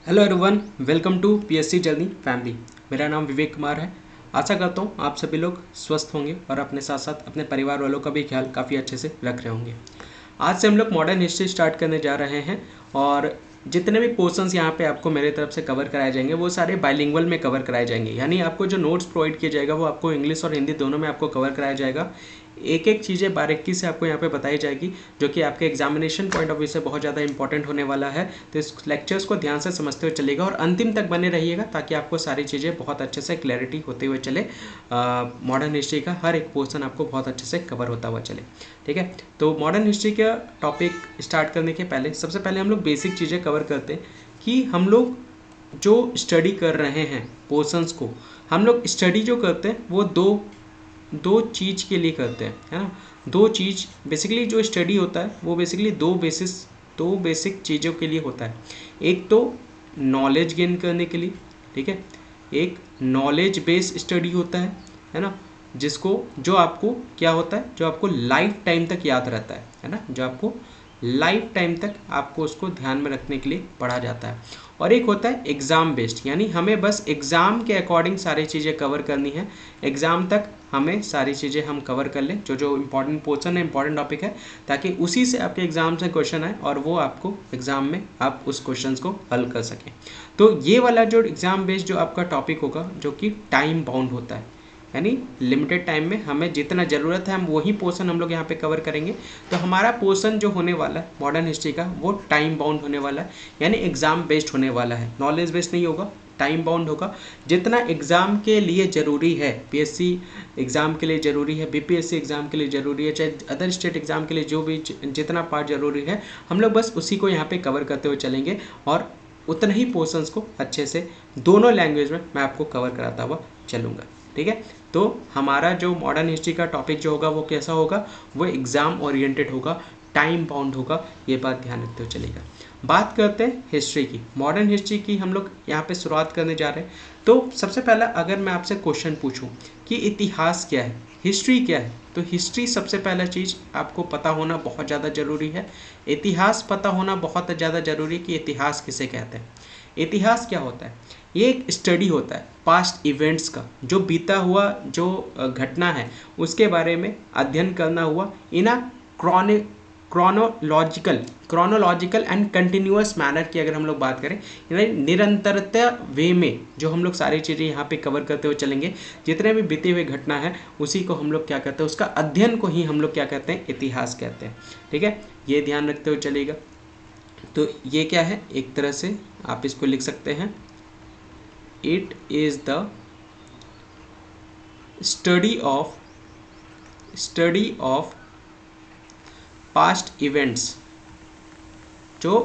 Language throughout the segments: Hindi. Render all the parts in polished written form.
Hello everyone, welcome to PSC journey family. मेरा नाम विवेक कुमार है। आशा करता हूँ आप सभी लोग स्वस्थ होंगे और अपने साथ साथ अपने परिवार वालों का भी ख्याल काफ़ी अच्छे से रख रहे होंगे। आज से हम लोग मॉडर्न हिस्ट्री स्टार्ट करने जा रहे हैं और जितने भी पोर्शंस यहाँ पे आपको मेरे तरफ से कवर कराए जाएंगे वो सारे बाइलिंगुअल में कवर कराए जाएंगे। यानी आपको जो नोट्स प्रोवाइड किया जाएगा वो आपको इंग्लिश और हिंदी दोनों में आपको कवर कराया जाएगा। एक एक चीज़ें बारीकी से आपको यहाँ पे बताई जाएगी जो कि आपके एग्जामिनेशन पॉइंट ऑफ व्यू से बहुत ज़्यादा इंपॉर्टेंट होने वाला है। तो इस लेक्चर्स को ध्यान से समझते हुए चलेगा और अंतिम तक बने रहिएगा ताकि आपको सारी चीज़ें बहुत अच्छे से क्लैरिटी होते हुए चले। मॉडर्न हिस्ट्री का हर एक पोर्शन आपको बहुत अच्छे से कवर होता हुआ चले। ठीक है, तो मॉडर्न हिस्ट्री का टॉपिक स्टार्ट करने के पहले सबसे पहले हम लोग बेसिक चीज़ें कवर करते हैं कि हम लोग जो स्टडी कर रहे हैं पोर्शंस को, हम लोग स्टडी जो करते हैं वो दो चीज़ के लिए करते हैं, है ना। दो चीज़ बेसिकली जो स्टडी होता है वो बेसिकली दो बेसिक चीज़ों के लिए होता है। एक तो नॉलेज गेन करने के लिए, ठीक है, एक नॉलेज बेस्ड स्टडी होता है ना, जिसको जो आपको क्या होता है, जो आपको लाइफ टाइम तक याद रहता है ना, जो आपको लाइफ टाइम तक आपको उसको ध्यान में रखने के लिए पढ़ा जाता है। और एक होता है एग्ज़ाम बेस्ड, यानी हमें बस एग्ज़ाम के अकॉर्डिंग सारी चीज़ें कवर करनी है। एग्ज़ाम तक हमें सारी चीज़ें हम कवर कर लें, जो इंपॉर्टेंट पोर्शन है, इंपॉर्टेंट टॉपिक है, ताकि उसी से आपके एग्ज़ाम से क्वेश्चन आए और वो आपको एग्ज़ाम में आप उस क्वेश्चन को हल कर सकें। तो ये वाला जो एग्ज़ाम बेस्ड जो आपका टॉपिक होगा जो कि टाइम बाउंड होता है, यानी लिमिटेड टाइम में हमें जितना ज़रूरत है हम वही पोर्शन हम लोग यहाँ पे कवर करेंगे। तो हमारा पोर्शन जो होने वाला है मॉडर्न हिस्ट्री का वो टाइम बाउंड होने वाला है, यानी एग्ज़ाम बेस्ड होने वाला है, नॉलेज बेस्ड नहीं होगा, टाइम बाउंड होगा। जितना एग्ज़ाम के लिए ज़रूरी है, पीएससी एग्ज़ाम के लिए ज़रूरी है, बीपीएससी एग्ज़ाम के लिए ज़रूरी है, चाहे अदर स्टेट एग्ज़ाम के लिए जो भी जितना पार्ट ज़रूरी है हम लोग बस उसी को यहाँ पे कवर करते हुए चलेंगे और उतना ही पोर्शंस को अच्छे से दोनों लैंग्वेज में मैं आपको कवर कराता हुआ चलूँगा। ठीक है, तो हमारा जो मॉडर्न हिस्ट्री का टॉपिक जो होगा वो कैसा होगा, वो एग्ज़ाम ओरिएंटेड होगा, टाइम बाउंड होगा, ये बात ध्यान रखते हुए चलेगा। बात करते हैं हिस्ट्री की, मॉडर्न हिस्ट्री की हम लोग यहाँ पे शुरुआत करने जा रहे हैं। तो सबसे पहला अगर मैं आपसे क्वेश्चन पूछूं कि इतिहास क्या है, हिस्ट्री क्या है, तो हिस्ट्री सबसे पहला चीज़ आपको पता होना बहुत ज़्यादा ज़रूरी है। इतिहास पता होना बहुत ज़्यादा ज़रूरी कि इतिहास किसे कहते हैं। इतिहास क्या होता है, ये एक स्टडी होता है पास्ट इवेंट्स का, जो बीता हुआ जो घटना है उसके बारे में अध्ययन करना हुआ in a chronological and continuous manner की अगर हम लोग बात करें, यानी निरंतरता वे में जो हम लोग सारी चीज़ें यहाँ पे कवर करते हुए चलेंगे। जितने भी बीते हुए घटना है उसी को हम लोग क्या कहते हैं, उसका अध्ययन को ही हम लोग क्या कहते हैं, इतिहास कहते हैं। ठीक है, ये ध्यान रखते हुए चलेगा। तो ये क्या है, एक तरह से आप इसको लिख सकते हैं, it is the study of past events, जो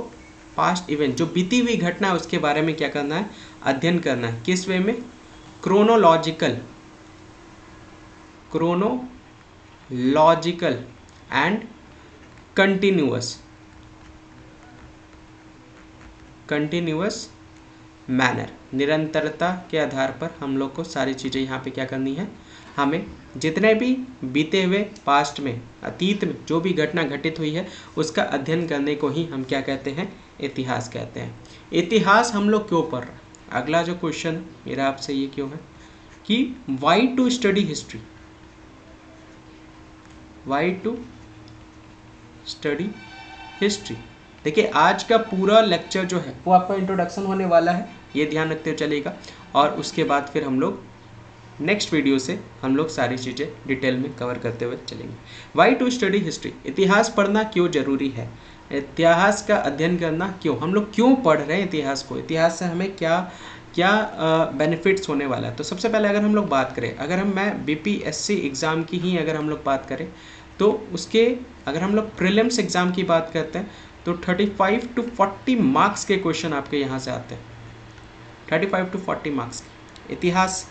पास्ट इवेंट जो बीती हुई घटना है उसके बारे में क्या करना है, अध्ययन करना है। किस वे में, क्रोनोलॉजिकल एंड कंटिन्यूअस मैनर, निरंतरता के आधार पर हम लोग को सारी चीज़ें यहाँ पे क्या करनी है, हमें जितने भी बीते हुए पास्ट में, अतीत में जो भी घटना घटित हुई है उसका अध्ययन करने को ही हम क्या कहते हैं, इतिहास कहते हैं। इतिहास हम लोग क्यों पढ़ रहे हैं, अगला जो क्वेश्चन मेरा आपसे ये क्यों है कि why to study history, why to study history. देखिए आज का पूरा लेक्चर जो है वो आपका इंट्रोडक्शन होने वाला है, ये ध्यान रखते हुए चलेगा, और उसके बाद फिर हम लोग नेक्स्ट वीडियो से हम लोग सारी चीज़ें डिटेल में कवर करते हुए चलेंगे। वाई टू स्टडी हिस्ट्री, इतिहास पढ़ना क्यों ज़रूरी है, इतिहास का अध्ययन करना क्यों, हम लोग क्यों पढ़ रहे हैं इतिहास को, इतिहास से हमें क्या क्या बेनिफिट्स होने वाला है। तो सबसे पहले अगर हम लोग बात करें, अगर मैं बीपीएससी एग्ज़ाम की ही अगर हम लोग बात करें तो उसके अगर हम लोग प्रीलिम्स एग्ज़ाम की बात करते हैं तो 35 to 40 मार्क्स के क्वेश्चन आपके यहाँ से आते हैं, 35 to 40 मार्क्स इतिहास,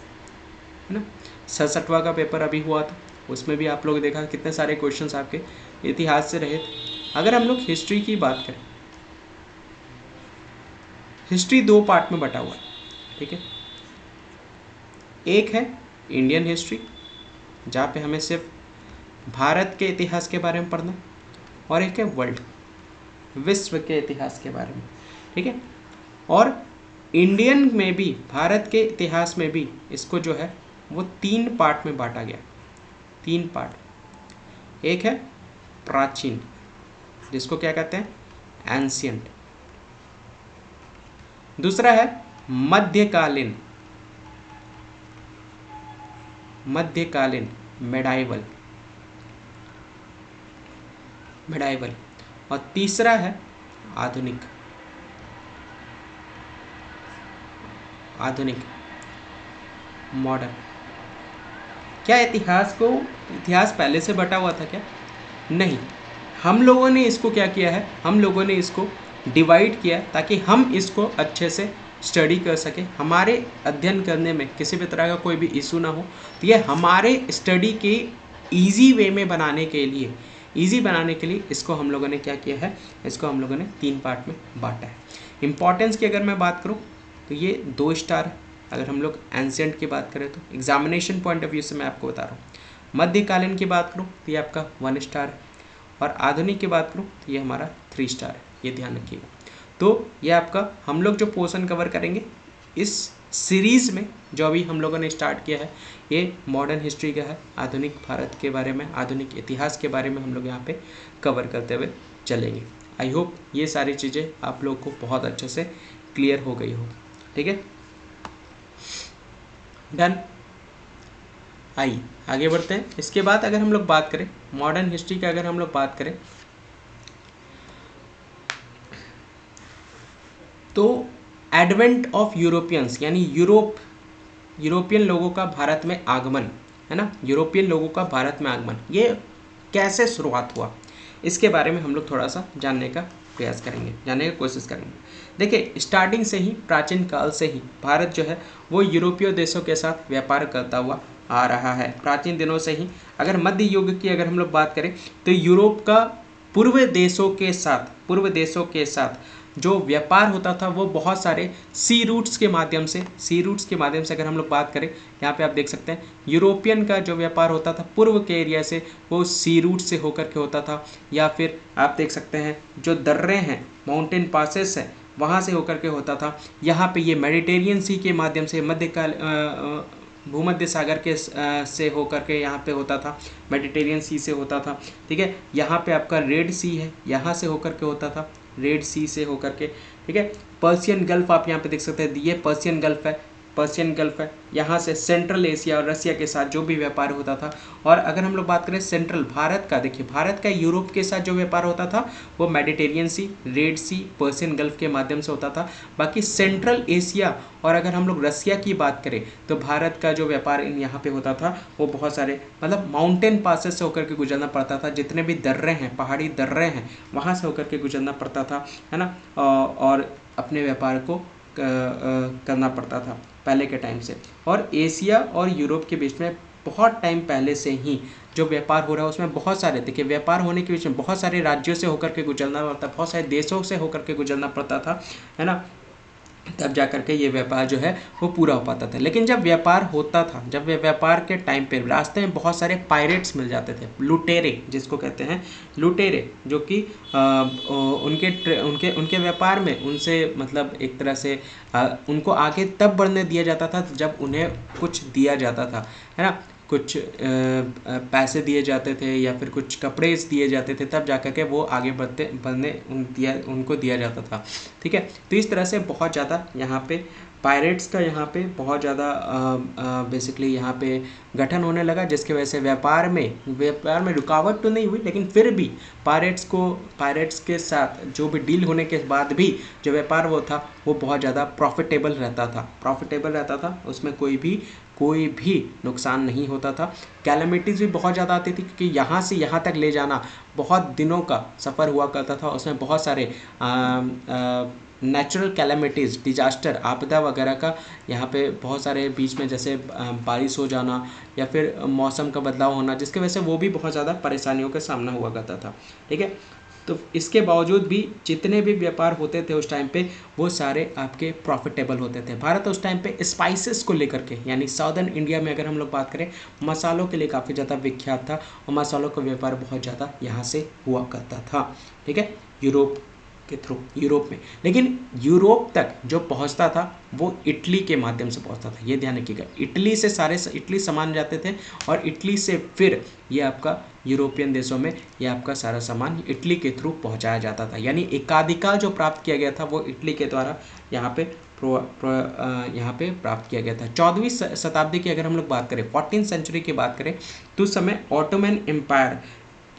है ना। 67वां का पेपर अभी हुआ था, उसमें भी आप लोग देखा कितने सारे क्वेश्चंस आपके इतिहास से रहे थे। अगर हम लोग हिस्ट्री की बात करें, हिस्ट्री दो पार्ट में बटा हुआ है, ठीक है। एक है इंडियन हिस्ट्री जहाँ पे हमें सिर्फ भारत के इतिहास के बारे में पढ़ना, और एक है वर्ल्ड, विश्व के इतिहास के बारे में, ठीक है। और इंडियन में भी, भारत के इतिहास में भी इसको जो है वो 3 पार्ट में बांटा गया। 3 पार्ट। एक है प्राचीन, जिसको क्या कहते हैं, एंशियंट। दूसरा है मध्यकालीन, मध्यकालीन मेडाइवल, मेडाइवल। और तीसरा है आधुनिक, आधुनिक मॉडर्न। क्या इतिहास पहले से बटा हुआ था क्या? नहीं, हम लोगों ने इसको क्या किया है, हम लोगों ने इसको डिवाइड किया ताकि हम इसको अच्छे से स्टडी कर सकें, हमारे अध्ययन करने में किसी भी तरह का कोई भी इशू ना हो। तो ये हमारे स्टडी के इजी वे में बनाने के लिए, इसको हम लोगों ने क्या किया है, इसको हम लोगों ने 3 पार्ट में बांटा है। इम्पॉर्टेंस की अगर मैं बात करूँ तो ये 2 स्टार है। अगर हम लोग एंशिएंट की बात करें तो एग्जामिनेशन पॉइंट ऑफ व्यू से मैं आपको बता रहा हूँ। मध्यकालीन की बात करूँ तो ये आपका 1 स्टार है, और आधुनिक की बात करूँ तो ये हमारा 3 स्टार है। ये ध्यान रखिएगा। तो ये आपका हम लोग जो पोर्शन कवर करेंगे इस सीरीज़ में, जो अभी हम लोगों ने स्टार्ट किया है, ये मॉडर्न हिस्ट्री का है, आधुनिक भारत के बारे में, आधुनिक इतिहास के बारे में हम लोग यहाँ पे कवर करते हुए चलेंगे। आई होप ये सारी चीज़ें आप लोग को बहुत अच्छे से क्लियर हो गई हो। ठीक है, डन। आइए आगे बढ़ते हैं। इसके बाद अगर हम लोग बात करें मॉडर्न हिस्ट्री की, अगर हम लोग बात करें तो एडवेंट ऑफ यूरोपियंस, यानी यूरोपियन लोगों का भारत में आगमन, है ना, यूरोपियन लोगों का भारत में आगमन, ये कैसे शुरुआत हुआ, इसके बारे में हम लोग थोड़ा सा जानने का प्रयास करेंगे, जानने की कोशिश करेंगे। देखिए, स्टार्टिंग से ही, प्राचीन काल से ही भारत जो है वो यूरोपीय देशों के साथ व्यापार करता हुआ आ रहा है, प्राचीन दिनों से ही। अगर मध्य युग की अगर हम लोग बात करें तो यूरोप का पूर्व देशों के साथ जो व्यापार होता था वो बहुत सारे सी रूट्स के माध्यम से अगर हम लोग बात करें, यहाँ पे आप देख सकते हैं यूरोपियन का जो व्यापार होता था पूर्व के एरिया से, वो सी रूट से होकर के होता था, या फिर आप देख सकते हैं जो दर्रे हैं, माउंटेन पासेस हैं, वहाँ से होकर के होता था। यहाँ पे ये मेडिटेरियन सी के माध्यम से भूमध्य सागर के से होकर के यहाँ पे होता था, मेडिटेरियन सी से होता था। ठीक है, यहाँ पे आपका रेड सी है, यहाँ से होकर के होता था, रेड सी से होकर के। ठीक है, पर्शियन गल्फ आप यहाँ पे देख सकते हैं, ये पर्शियन गल्फ है, यहाँ से सेंट्रल एशिया और रसिया के साथ जो भी व्यापार होता था। और अगर हम लोग बात करें सेंट्रल भारत का, देखिए भारत का यूरोप के साथ जो व्यापार होता था वो मेडिटेरियन सी, रेड सी, पर्शियन गल्फ के माध्यम से होता था। बाकी सेंट्रल एशिया और अगर हम लोग रसिया की बात करें तो भारत का जो व्यापार यहाँ पे होता था वो बहुत सारे मतलब माउंटेन पासेस से होकर के गुजरना पड़ता था, जितने भी दर्रे हैं, पहाड़ी दर्रे हैं, वहाँ से होकर के गुजरना पड़ता था, है ना, और अपने व्यापार को करना पड़ता था पहले के टाइम से। और एशिया और यूरोप के बीच में बहुत टाइम पहले से ही जो व्यापार हो रहा है उसमें बहुत सारे, देखिए व्यापार होने के बीच में बहुत सारे राज्यों से होकर के गुजरना पड़ता, बहुत सारे देशों से होकर के गुजरना पड़ता था, है ना, तब जा करके ये व्यापार जो है वो पूरा हो पाता था। लेकिन जब व्यापार होता था, जब व्यापार के टाइम पे रास्ते में बहुत सारे पायरेट्स मिल जाते थे, लुटेरे जिसको कहते हैं, लुटेरे, जो कि उनके व्यापार में उनसे मतलब एक तरह से उनको आगे तब बढ़ने दिया जाता था जब उन्हें कुछ दिया जाता था, है ना, कुछ पैसे दिए जाते थे या फिर कुछ कपड़े दिए जाते थे, तब जाकर के वो आगे उनको दिया जाता था। ठीक है, तो इस तरह से बहुत ज़्यादा यहाँ पे पायरेट्स का यहाँ पे बहुत ज़्यादा बेसिकली यहाँ पे गठन होने लगा, जिसकी वजह से व्यापार में रुकावट तो नहीं हुई, लेकिन फिर भी पायरेट्स के साथ जो भी डील होने के बाद भी जो व्यापार वो था वो बहुत ज़्यादा प्रॉफिटेबल रहता था, उसमें कोई भी नुकसान नहीं होता था। कैलेमिटीज़ भी बहुत ज़्यादा आती थी क्योंकि यहाँ से यहाँ तक ले जाना बहुत दिनों का सफ़र हुआ करता था, उसमें बहुत सारे नेचुरल कैलेमिटीज़, डिजास्टर, आपदा वगैरह का यहाँ पे बहुत सारे बीच में, जैसे बारिश हो जाना या फिर मौसम का बदलाव होना, जिसकी वजह से वो भी बहुत ज़्यादा परेशानियों का सामना हुआ करता था। ठीक है, तो इसके बावजूद भी जितने भी व्यापार होते थे उस टाइम पे वो सारे आपके प्रॉफिटेबल होते थे। भारत उस टाइम पे स्पाइसेस को लेकर के, यानी साउदर्न इंडिया में अगर हम लोग बात करें, मसालों के लिए काफ़ी ज़्यादा विख्यात था और मसालों का व्यापार बहुत ज़्यादा यहाँ से हुआ करता था। ठीक है, यूरोप के थ्रू यूरोप में, लेकिन यूरोप तक जो पहुंचता था वो इटली के माध्यम से पहुंचता था। ये ध्यान रखिएगा, इटली से इटली सामान जाते थे और इटली से फिर ये आपका यूरोपियन देशों में ये आपका सारा सामान इटली के थ्रू पहुंचाया जाता था। यानी एकाधिकार जो प्राप्त किया गया था वो इटली के द्वारा यहाँ पे प्राप्त किया गया था। 14वीं शताब्दी की अगर हम लोग बात करें, 14th सेंचुरी की बात करें, तो उस समय ऑटोमन एम्पायर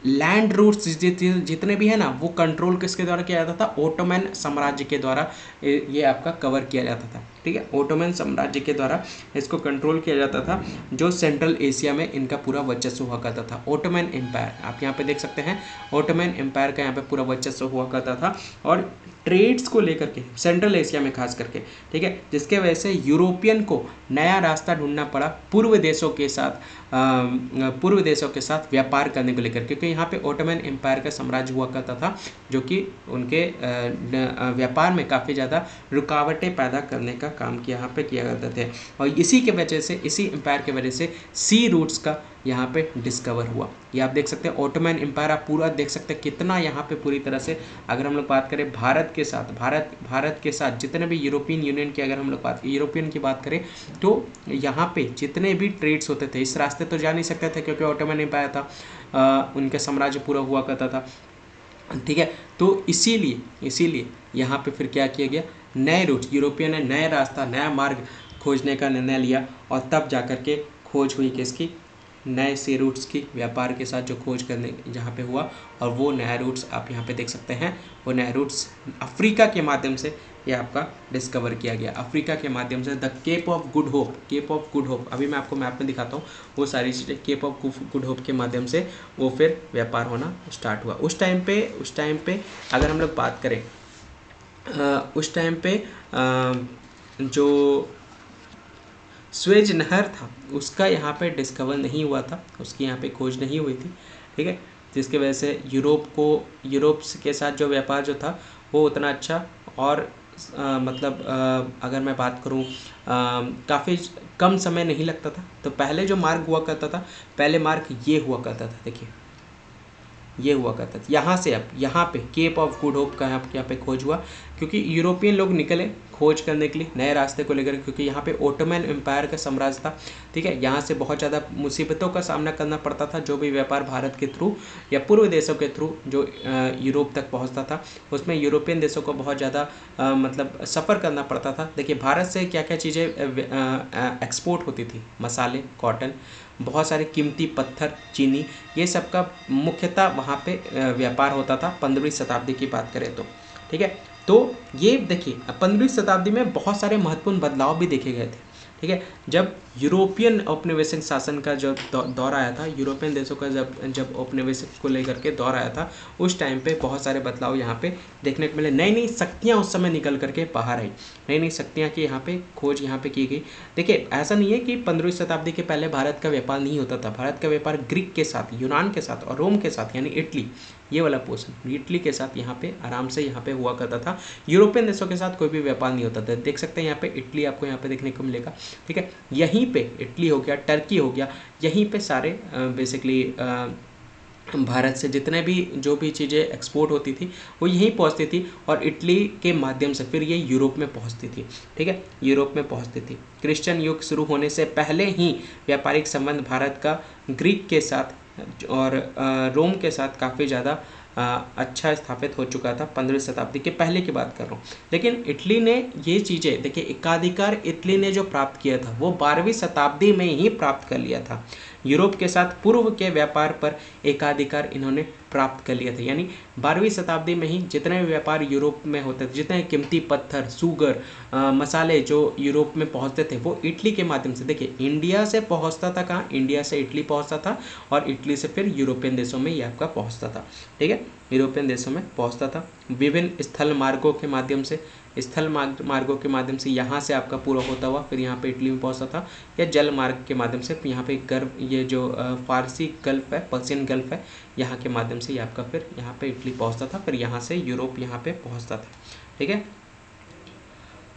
लैंड रूट्स जितने भी है ना वो कंट्रोल किसके द्वारा किया जाता था, ओटोमन साम्राज्य के द्वारा ये आपका कवर किया जाता था। ठीक है, ओटोमन साम्राज्य के द्वारा इसको कंट्रोल किया जाता था, जो सेंट्रल एशिया में इनका पूरा वर्चस्व हुआ करता था। ओटोमन एम्पायर आप यहाँ पे देख सकते हैं, ओटोमन एम्पायर का यहाँ पे पूरा वर्चस्व हुआ करता था और ट्रेड्स को लेकर के सेंट्रल एशिया में खास करके, ठीक है, जिसके वजह से यूरोपियन को नया रास्ता ढूंढना पड़ा पूर्व देशों के साथ व्यापार करने को लेकर, क्योंकि यहाँ पे ओटोमन एम्पायर का साम्राज्य हुआ करता था जो कि उनके व्यापार में काफ़ी ज़्यादा रुकावटें पैदा करने का काम यहाँ पे किया करते थे। और इसी के वजह से, इसी एम्पायर के वजह से सी रूट्स का यहाँ पे डिस्कवर हुआ। ये आप देख सकते हैं ओटोमन एम्पायर, आप पूरा देख सकते हैं कितना यहाँ पे पूरी तरह से, अगर हम लोग बात करें भारत के साथ जितने भी यूरोपियन यूनियन की, अगर हम लोग यूरोपियन की बात करें तो यहाँ पे जितने भी ट्रेड्स होते थे इस रास्ते तो जा नहीं सकते थे क्योंकि ओटोमन एम्पायर था, उनका साम्राज्य पूरा हुआ करता था। ठीक है, तो इसीलिए यहाँ पे फिर क्या किया गया, नए रूट, यूरोपियन ने नया रास्ता, नया मार्ग खोजने का निर्णय लिया और तब जाकर के खोज हुई किसकी, नए सी रूट्स की, व्यापार के साथ जो खोज करने जहाँ पे हुआ। और वो नया रूट्स आप यहाँ पे देख सकते हैं, वो नया रूट्स अफ्रीका के माध्यम से ये आपका डिस्कवर किया गया, अफ्रीका के माध्यम से। The Cape of Good Hope, अभी मैं आपको मैप में दिखाता हूँ वो सारी चीज़ें, केप ऑफ गुड होप के माध्यम से वो फिर व्यापार होना स्टार्ट हुआ। उस टाइम पे अगर हम लोग बात करें, उस टाइम पे जो स्वेज नहर था उसका यहाँ पे डिस्कवर नहीं हुआ था, उसकी यहाँ पे खोज नहीं हुई थी। ठीक है, जिसके वजह से यूरोप के साथ जो व्यापार जो था वो उतना अच्छा और अगर मैं बात करूँ काफ़ी कम समय नहीं लगता था। तो पहले जो मार्ग हुआ करता था, पहले मार्ग ये हुआ करता था, देखिए ये हुआ करता था। यहाँ से अब यहाँ पे केप ऑफ गुड होप का यहाँ पे खोज हुआ, क्योंकि यूरोपियन लोग निकले खोज करने के लिए नए रास्ते को लेकर, क्योंकि यहाँ पे ओटोमन एम्पायर का साम्राज्य था। ठीक है, यहाँ से बहुत ज़्यादा मुसीबतों का सामना करना पड़ता था, जो भी व्यापार भारत के थ्रू या पूर्व देशों के थ्रू जो यूरोप तक पहुँचता था उसमें यूरोपियन देशों को बहुत ज़्यादा सफ़र करना पड़ता था। देखिए भारत से क्या क्या चीज़ें एक्सपोर्ट होती थी, मसाले, कॉटन, बहुत सारे कीमती पत्थर, चीनी, ये सब का मुख्यतः वहाँ पे व्यापार होता था 15वीं शताब्दी की बात करें तो। ठीक है, तो ये देखिए 15वीं शताब्दी में बहुत सारे महत्वपूर्ण बदलाव भी देखे गए थे। ठीक है, जब यूरोपियन औपनिवेशिक शासन का जब दौर आया था, यूरोपियन देशों का जब औपनिवेशिक को लेकर के दौर आया था, उस टाइम पे बहुत सारे बदलाव यहाँ पे देखने को मिले। नई नई शक्तियाँ उस समय निकल करके बाहर आई, नई नई शक्तियाँ की यहाँ पे खोज यहाँ पे की गई। देखिए ऐसा नहीं है कि 15वीं शताब्दी के पहले भारत का व्यापार नहीं होता था। भारत का व्यापार ग्रीक के साथ, यूनान के साथ और रोम के साथ, यानी इटली, ये वाला पोर्शन इटली के साथ यहाँ पे आराम से यहाँ पे हुआ करता था। यूरोपियन देशों के साथ कोई भी व्यापार नहीं होता था। देख सकते हैं यहाँ पे इटली आपको यहाँ पे देखने को मिलेगा। ठीक है, यहीं पे इटली हो गया, टर्की हो गया, यहीं पे सारे बेसिकली भारत से जितने भी जो भी चीज़ें एक्सपोर्ट होती थी वो यहीं पहुंचती थी और इटली के माध्यम से फिर ये यूरोप में पहुंचती थी। ठीक है, यूरोप में पहुंचती थी। क्रिश्चियन युग शुरू होने से पहले ही व्यापारिक संबंध भारत का ग्रीक के साथ और रोम के साथ काफ़ी ज़्यादा अच्छा स्थापित हो चुका था। 15वीं शताब्दी के पहले की बात कर रहा हूँ। लेकिन इटली ने ये चीज़ें, देखिए एकाधिकार इटली ने जो प्राप्त किया था वो 12वीं शताब्दी में ही प्राप्त कर लिया था। यूरोप के साथ पूर्व के व्यापार पर एकाधिकार इन्होंने प्राप्त कर लिया था। यानी 12वीं शताब्दी में ही जितने भी व्यापार यूरोप में होते थे, जितने कीमती पत्थर, सुगर, मसाले जो यूरोप में पहुंचते थे वो इटली के माध्यम से, देखिए इंडिया से पहुंचता था कहाँ, इंडिया से इटली पहुंचता था और इटली से फिर यूरोपियन देशों में ये आपका पहुंचता था। ठीक है, यूरोपियन देशों में पहुंचता था विभिन्न स्थल मार्गों के माध्यम से, मार्गों के माध्यम से यहाँ से आपका पूरा होता हुआ फिर यहाँ पे इटली में पहुँचता था, या जल मार्ग के माध्यम से यहाँ पे ये जो फारसी गल्फ है, पर्शियन गल्फ है, यहाँ के माध्यम से ये आपका फिर यहाँ पे इटली पहुँचता था, फिर यहाँ से यूरोप यहाँ पे पहुँचता था। ठीक है,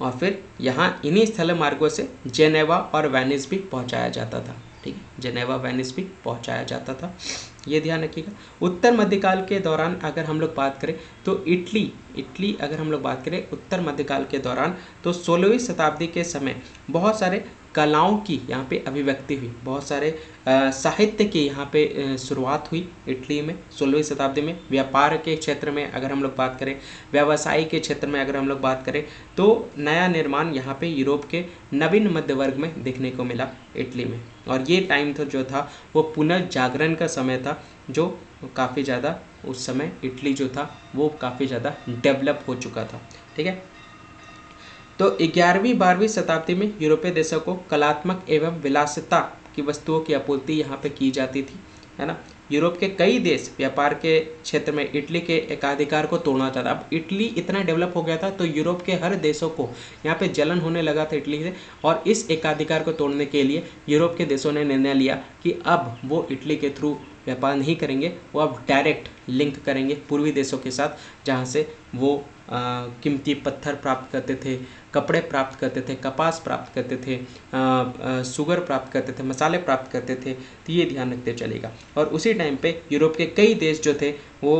और फिर यहाँ इन्हीं स्थल मार्गों से जेनेवा और वेनिस भी पहुँचाया जाता था। ठीक है, जेनेवा वेनिस भी पहुंचाया जाता था, ये ध्यान रखिएगा। उत्तर मध्यकाल के दौरान अगर हम लोग बात करें तो इटली अगर हम लोग बात करें उत्तर मध्यकाल के दौरान, तो 16वीं शताब्दी के समय बहुत सारे कलाओं की यहाँ पे अभिव्यक्ति हुई, बहुत सारे साहित्य की यहाँ पे शुरुआत हुई इटली में 16वीं शताब्दी में। व्यापार के क्षेत्र में अगर हम लोग बात करें, व्यवसाय के क्षेत्र में अगर हम लोग बात करें, तो नया निर्माण यहाँ पे यूरोप के नवीन मध्य वर्ग में देखने को मिला इटली में। और ये टाइम तो जो था वो पुनर्जागरण का समय था, जो काफ़ी ज़्यादा उस समय इटली जो था वो काफ़ी ज़्यादा डेवलप हो चुका था, ठीक है। तो 11वीं-12वीं शताब्दी में यूरोपीय देशों को कलात्मक एवं विलासिता की वस्तुओं की आपूर्ति यहाँ पे की जाती थी, है ना। यूरोप के कई देश व्यापार के क्षेत्र में इटली के एकाधिकार को तोड़ना चाहता। अब इटली इतना डेवलप हो गया था तो यूरोप के हर देशों को यहाँ पे जलन होने लगा था इटली से, और इस एकाधिकार को तोड़ने के लिए यूरोप के देशों ने निर्णय लिया कि अब वो इटली के थ्रू व्यापार नहीं करेंगे, वो अब डायरेक्ट लिंक करेंगे पूर्वी देशों के साथ, जहाँ से वो कीमती पत्थर प्राप्त करते थे, कपड़े प्राप्त करते थे, कपास प्राप्त करते थे, शुगर प्राप्त करते थे, मसाले प्राप्त करते थे। तो ये ध्यान रखते चलेगा। और उसी टाइम पे यूरोप के कई देश जो थे वो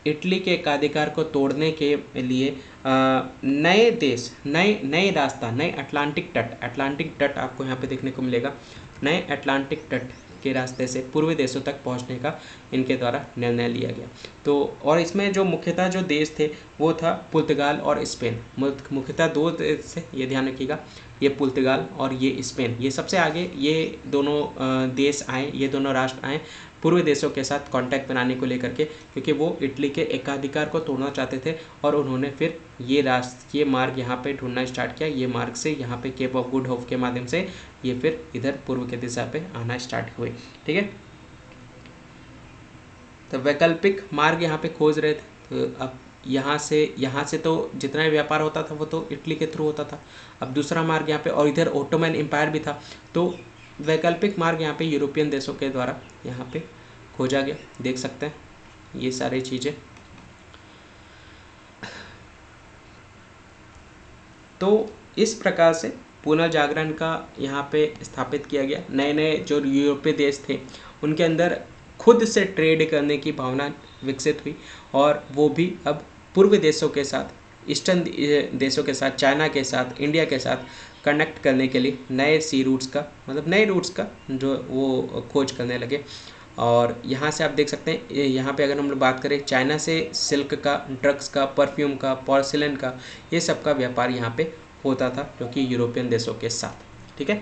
इटली के एकाधिकार को तोड़ने के लिए नए देश, नए रास्ता, नए अटलांटिक तट आपको यहाँ पे देखने को मिलेगा। नए अटलांटिक तट के रास्ते से पूर्वी देशों तक पहुंचने का इनके द्वारा निर्णय लिया गया। तो और इसमें जो मुख्यतः जो देश थे वो था पुर्तगाल और स्पेन। मुख्यतः दो देश से, ये ध्यान रखिएगा, ये पुर्तगाल और ये स्पेन, ये सबसे आगे ये दोनों देश आए, ये दोनों राष्ट्र आए पूर्वी देशों के साथ कांटेक्ट बनाने को लेकर के, क्योंकि वो इटली के एकाधिकार को तोड़ना चाहते थे। और उन्होंने फिर ये मार्ग यहाँ पे ढूंढना स्टार्ट किया। ये मार्ग से यहाँ पे केप ऑफ गुड होप के माध्यम से ये फिर इधर पूर्व के दिशा पे आना स्टार्ट हुए, ठीक है। तो वैकल्पिक मार्ग यहाँ पे खोज रहे थे। तो अब यहाँ से तो जितना व्यापार होता था वो तो इटली के थ्रू होता था। अब दूसरा मार्ग यहाँ पे, और इधर ओटोमन एम्पायर भी था, तो वैकल्पिक मार्ग यहाँ पे यूरोपियन देशों के द्वारा यहाँ पे खोजा गया। देख सकते हैं ये सारी चीज़ें। तो इस प्रकार से पुनर्जागरण का यहाँ पे स्थापित किया गया। नए नए जो यूरोपीय देश थे उनके अंदर खुद से ट्रेड करने की भावना विकसित हुई, और वो भी अब पूर्वी देशों के साथ, ईस्टर्न देशों के साथ, चाइना के साथ, इंडिया के साथ कनेक्ट करने के लिए नए रूट्स का जो वो खोज करने लगे। और यहाँ से आप देख सकते हैं, यहाँ पे अगर हम लोग बात करें चाइना से सिल्क का, ड्रग्स का, परफ्यूम का, पोर्सिलेन का, ये सब का व्यापार यहाँ पे होता था, जो कि यूरोपियन देशों के साथ, ठीक है।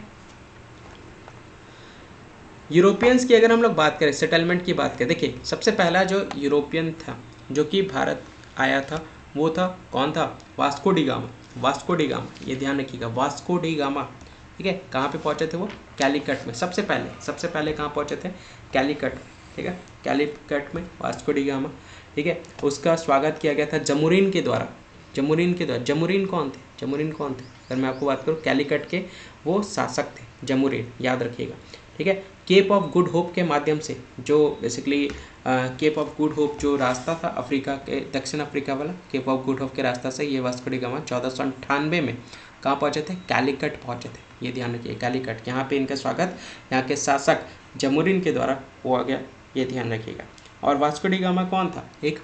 यूरोपियंस की अगर हम लोग बात करें, सेटलमेंट की बात करें, देखिए सबसे पहला जो यूरोपियन था जो कि भारत आया था वो था, कौन था? वास्को डी गामा, ये ध्यान रखिएगा, वास्को डी गामा, ठीक है। कहाँ पे पहुँचे थे वो? कैलीकट में। सबसे पहले कहाँ पहुँचे थे? कैलीकट, ठीक है। कैलीकट में वास्को डी गामा, ठीक है। उसका स्वागत किया गया था जमुरीन के द्वारा। जमुरीन कौन थे? अगर मैं आपको बात करूँ, कैलीकट के वो शासक थे जमुरीन, याद रखिएगा, ठीक है। केप ऑफ गुड होप के माध्यम से, जो basically Cape of Good Hope जो रास्ता था अफ्रीका के, दक्षिण अफ्रीका वाला केप ऑफ गुड होप के रास्ता से ये वास्को डी गामा 1498 में कहाँ पहुँचे थे? कैलीकट पहुँचे थे, ये ध्यान रखिए, कैलीकट। यहाँ पे इनका स्वागत यहाँ के शासक जमुरीन के द्वारा हुआ गया, ये ध्यान रखिएगा। और वास्को डी गामा कौन था? एक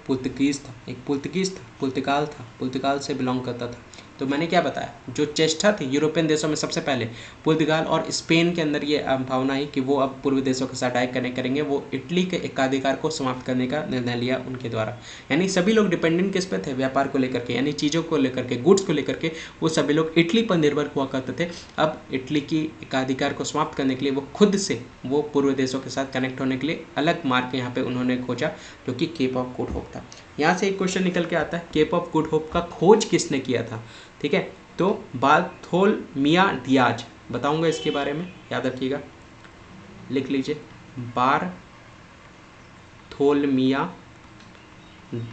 पुर्तगाल से बिलोंग करता था। तो मैंने क्या बताया, जो चेष्टा थी यूरोपियन देशों में सबसे पहले पुर्तगाल और स्पेन के अंदर ये भावना है कि वो अब पूर्वी देशों के साथ डाइक करेंगे, वो इटली के एकाधिकार को समाप्त करने का निर्णय लिया उनके द्वारा। यानी सभी लोग डिपेंडेंट किस पे थे? व्यापार को लेकर के, यानी चीज़ों को लेकर के, गुड्स को लेकर के वो सभी लोग इटली पर निर्भर हुआ करते थे। अब इटली की एकाधिकार को समाप्त करने के लिए वो खुद से वो पूर्वी देशों के साथ कनेक्ट होने के लिए अलग मार्ग यहाँ पे उन्होंने खोजा, जो कि केप ऑफ गुड होप था। यहाँ से एक क्वेश्चन निकल के आता है, केप ऑफ गुड होप का खोज किसने किया था? ठीक है, तो बार्थोलोमियो डियाज, बताऊंगा इसके बारे में, याद रखिएगा, लिख लीजिए, बार्थोलोमियो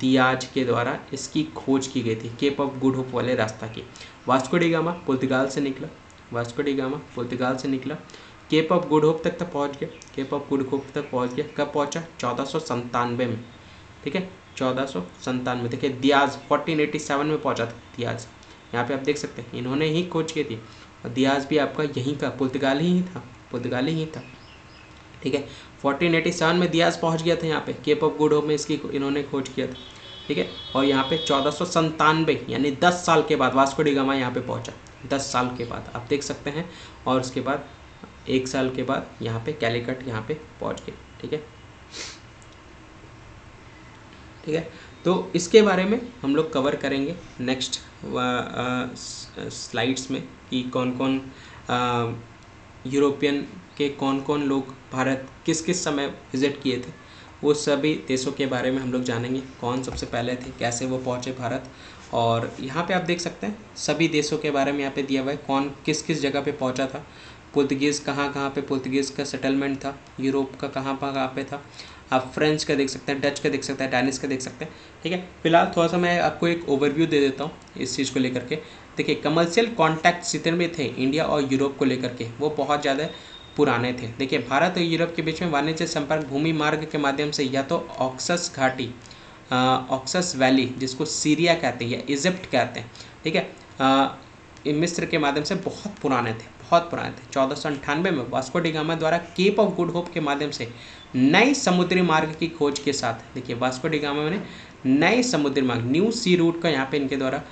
डियाज के द्वारा इसकी खोज की गई थी, केप ऑफ गुड होप वाले रास्ता की। वास्को डी गामा पुर्तगाल से निकला, केप ऑफ गुड होप तक पहुँच गया, कब पहुँचा? 1497 में, ठीक है, 1497। देखिए डियाज 1487 में पहुँचा था डियाज, यहाँ पे आप देख सकते हैं इन्होंने ही खोज की थी। और डियाज भी आपका यहीं का पुर्तगाल ही था, पुर्तगाली ही था, ठीक है। 1487 में दियाज पहुंच गया था यहाँ पे, केप ऑफ गुड होप में इसकी इन्होंने खोज किया था, ठीक है। और यहाँ पे 1497 यानी 10 साल के बाद वास्को डी गामा यहाँ पे पहुंचा, 10 साल के बाद आप देख सकते हैं। और उसके बाद 1 साल के बाद यहाँ पे कैलिकट यहाँ पे पहुंच गए, ठीक है, ठीक है। तो इसके बारे में हम लोग कवर करेंगे नेक्स्ट स्लाइड्स में कि कौन कौन यूरोपियन के कौन कौन लोग भारत किस किस समय विज़िट किए थे, वो सभी देशों के बारे में हम लोग जानेंगे, कौन सबसे पहले थे, कैसे वो पहुँचे भारत। और यहाँ पे आप देख सकते हैं सभी देशों के बारे में यहाँ पे दिया हुआ है, कौन किस किस जगह पे पहुँचा था, पुर्तगीज़ कहाँ कहाँ पे पुर्तगीज़ का सेटलमेंट था, यूरोप का कहाँ पे था, आप फ्रेंच का देख सकते हैं, डच का देख सकते हैं, डैनिश का देख सकते हैं, ठीक है। फिलहाल थोड़ा सा मैं आपको एक ओवरव्यू दे देता हूँ इस चीज़ को लेकर के। देखिए कमर्शियल कॉन्टैक्ट जितने भी थे इंडिया और यूरोप को लेकर के वो बहुत ज़्यादा पुराने थे। देखिए भारत और यूरोप के बीच में वाणिज्य संपर्क भूमि मार्ग के माध्यम से या तो ऑक्सस घाटी, ऑक्सस वैली जिसको सीरिया कहते हैं या इजिप्ट कहते हैं, ठीक है, मिस्र के माध्यम से बहुत पुराने थे, बहुत पुराने थे। 1498 में वास्को डी गामा द्वारा केप ऑफ गुड होप के माध्यम से नए समुद्री मार्ग की खोज के साथ, देखिए वास्को डी गामा ने नए समुद्री मार्ग न्यू सी रूट का यहाँ पे इनके द्वारा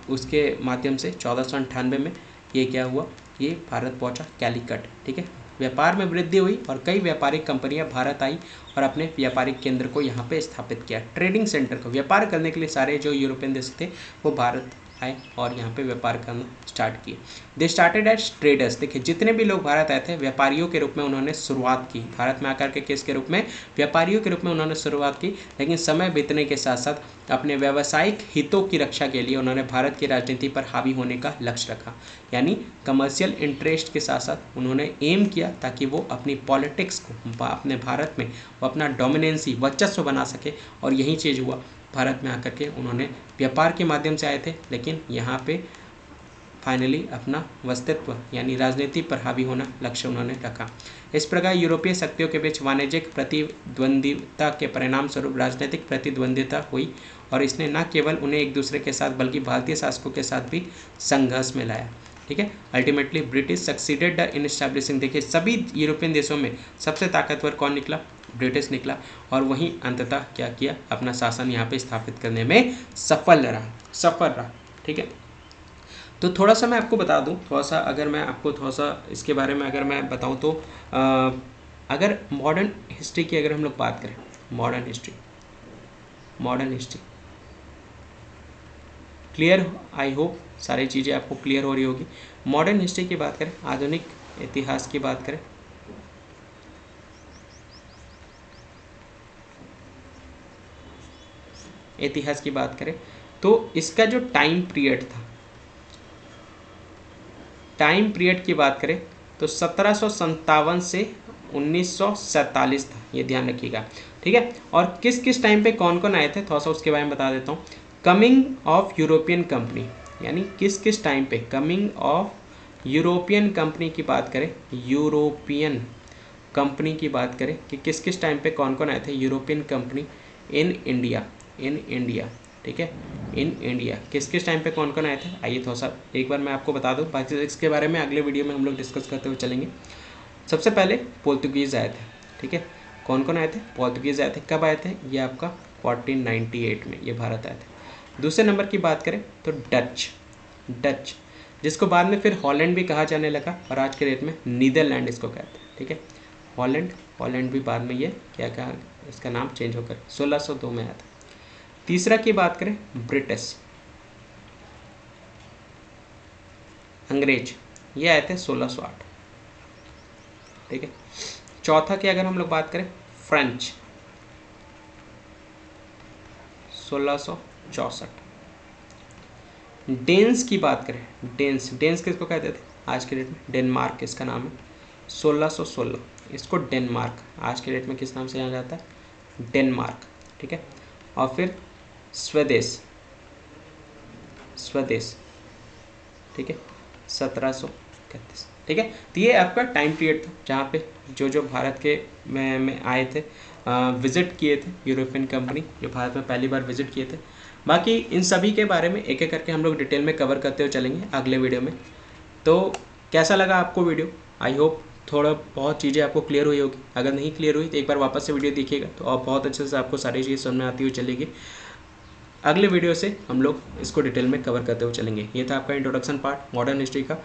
उसके माध्यम से 1498 में ये क्या हुआ, ये भारत पहुँचा कैलिकट, ठीक है। व्यापार में वृद्धि हुई और कई व्यापारिक कंपनियां भारत आई और अपने व्यापारिक केंद्र को यहाँ पे स्थापित किया। ट्रेडिंग सेंटर को व्यापार करने के लिए सारे जो यूरोपियन देश थे वो भारत आए और यहाँ पे व्यापार करना स्टार्ट किए। दे स्टार्टेड एज ट्रेडर्स, देखिए जितने भी लोग भारत आए थे व्यापारियों के रूप में उन्होंने शुरुआत की, भारत में आकर के किसके रूप में, व्यापारियों के रूप में उन्होंने शुरुआत की। लेकिन समय बीतने के साथ साथ अपने व्यावसायिक हितों की रक्षा के लिए उन्होंने भारत की राजनीति पर हावी होने का लक्ष्य रखा, यानी कमर्शियल इंटरेस्ट के साथ साथ उन्होंने एम किया ताकि वो अपनी पॉलिटिक्स को अपने भारत में वो अपना डोमिनेंसी वर्चस्व बना सके। और यही चीज़ हुआ, भारत में आकर के उन्होंने व्यापार के माध्यम से आए थे लेकिन यहाँ पे फाइनली अपना अस्तित्व यानी राजनीति पर हावी होना लक्ष्य उन्होंने रखा। इस प्रकार यूरोपीय शक्तियों के बीच वाणिज्यिक प्रतिद्वंदिता के परिणाम स्वरूप राजनीतिक प्रतिद्वंदिता हुई और इसने न केवल उन्हें एक दूसरे के साथ बल्कि भारतीय शासकों के साथ भी संघर्ष में लाया, ठीक है। Ultimately British succeeded in establishing, देखिए सभी यूरोपियन देशों में सबसे ताकतवर कौन निकला, ब्रिटिश निकला और वहीं अंततः क्या किया, अपना शासन यहाँ पे स्थापित करने में सफल रहा, ठीक है। तो थोड़ा सा मैं आपको बता दूं, थोड़ा सा अगर मैं आपको थोड़ा सा इसके बारे में अगर मैं बताऊं तो अगर मॉडर्न हिस्ट्री की अगर हम लोग बात करें, modern history clear, I hope सारी चीज़ें आपको क्लियर हो रही होगी। मॉडर्न हिस्ट्री की बात करें, आधुनिक इतिहास की बात करें, इतिहास की बात करें तो इसका जो टाइम पीरियड था, टाइम पीरियड की बात करें तो 1757 से 1947 था, ये ध्यान रखिएगा, ठीक है। और किस किस टाइम पे कौन कौन आए थे थोड़ा सा उसके बारे में बता देता हूँ। कमिंग ऑफ यूरोपियन कंपनी, यानी किस किस टाइम पे कमिंग ऑफ यूरोपियन कंपनी की बात करें, यूरोपियन कंपनी की बात करें कि किस किस टाइम पे कौन कौन आए थे यूरोपियन कंपनी इन इंडिया, ठीक है, इन इंडिया किस किस टाइम पे कौन कौन आए थे, आइए थोड़ा सा एक बार मैं आपको बता दूं, बाकी इसके बारे में अगले वीडियो में हम लोग डिस्कस करते हुए चलेंगे। सबसे पहले पोर्तुगीज़ आए थे, ठीक है, कौन कौन आए थे, पोर्तुगीज़ आए थे। कब आए थे, ये आपका 1498 में ये भारत आए थे। दूसरे नंबर की बात करें तो डच जिसको बाद में फिर हॉलैंड भी कहा जाने लगा और आज के डेट में नीदरलैंड इसको कहते हैं, ठीक है। हॉलैंड भी बाद में ये क्या कहा, इसका नाम चेंज होकर 1602 में आया था। तीसरा की बात करें ब्रिटिश, अंग्रेज, ये आए थे 1608, ठीक है। चौथा की अगर हम लोग बात करें फ्रेंच 1664। डेन्स की बात करें, डेन्स किसको कहते थे आज के डेट में, डेनमार्क इसका नाम है, 1616 इसको डेनमार्क आज के डेट में किस नाम से जाना जाता है, डेनमार्क, ठीक है। और फिर स्वदेश, ठीक है, 1731, ठीक है। तो ये आपका टाइम पीरियड था जहाँ पे जो भारत के में आए थे, विज़िट किए थे यूरोपियन कंपनी, जो भारत में पहली बार विज़िट किए थे। बाकी इन सभी के बारे में एक एक करके हम लोग डिटेल में कवर करते हुए चलेंगे अगले वीडियो में। तो कैसा लगा आपको वीडियो, आई होप थोड़ा बहुत चीज़ें आपको क्लियर हुई होगी। अगर नहीं क्लियर हुई तो एक बार वापस से वीडियो देखिएगा तो आप बहुत अच्छे से आपको सारी चीज़ें समझ में आती हुई चलेगी। अगले वीडियो से हम लोग इसको डिटेल में कवर करते हुए चलेंगे। ये था आपका इंट्रोडक्शन पार्ट मॉडर्न हिस्ट्री का।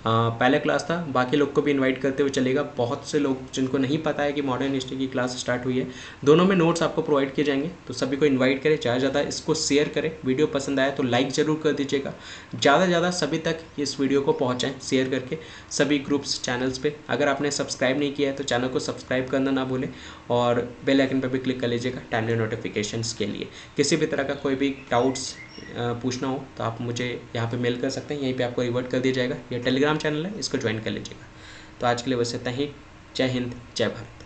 पहला क्लास था, बाकी लोग को भी इनवाइट करते हुए चलेगा। बहुत से लोग जिनको नहीं पता है कि मॉडर्न हिस्ट्री की क्लास स्टार्ट हुई है, दोनों में नोट्स आपको प्रोवाइड किए जाएंगे, तो सभी को इनवाइट करें, ज़्यादा से ज़्यादा इसको शेयर करें। वीडियो पसंद आया तो लाइक ज़रूर कर दीजिएगा, ज़्यादा से ज़्यादा सभी तक इस वीडियो को पहुँचाएँ शेयर करके सभी ग्रुप्स चैनल्स पे। अगर आपने सब्सक्राइब नहीं किया है तो चैनल को सब्सक्राइब करना ना भूलें और बेल आइकन पर भी क्लिक कर लीजिएगा टाइमली नोटिफिकेशंस के लिए। किसी भी तरह का कोई भी डाउट्स पूछना हो तो आप मुझे यहाँ पे मेल कर सकते हैं, यहीं पे आपको रिवर्ट कर दिया जाएगा। ये टेलीग्राम चैनल है, इसको ज्वाइन कर लीजिएगा। तो आज के लिए बस इतना ही। जय हिंद, जय भारत।